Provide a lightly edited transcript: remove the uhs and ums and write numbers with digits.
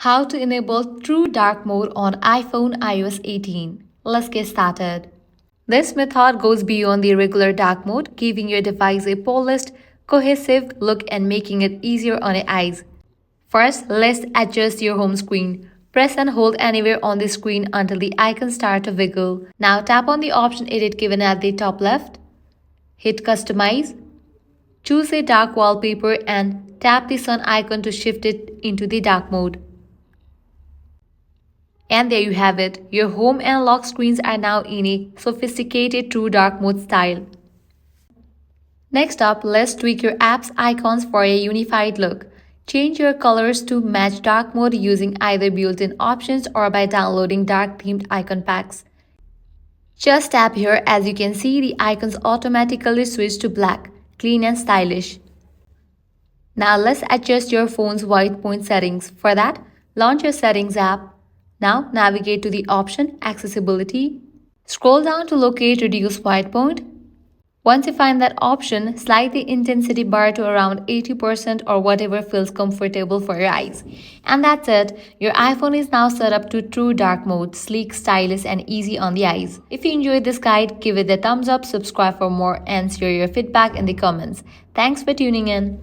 How to enable True Dark Mode on iPhone iOS 18. Let's get started. This method goes beyond the regular dark mode, giving your device a polished, cohesive look and making it easier on your eyes. First, let's adjust your home screen. Press and hold anywhere on the screen until the icons start to wiggle. Now tap on the option Edit given at the top left. Hit Customize. Choose a dark wallpaper and tap the sun icon to shift it into the dark mode. And there you have it. Your home and lock screens are now in a sophisticated true dark mode style. Next up, let's tweak your app's icons for a unified look. Change your colors to match dark mode using either built-in options or by downloading dark themed icon packs. Just tap here. As you can see, the icons automatically switch to black, clean and stylish. Now let's adjust your phone's white point settings. For that, launch your Settings app. Now navigate to the option Accessibility. Scroll down to locate Reduce White Point. Once you find that option, slide the intensity bar to around 80% or whatever feels comfortable for your eyes. And that's it. Your iPhone is now set up to true dark mode, sleek, stylish and easy on the eyes. If you enjoyed this guide, give it a thumbs up, subscribe for more and share your feedback in the comments. Thanks for tuning in.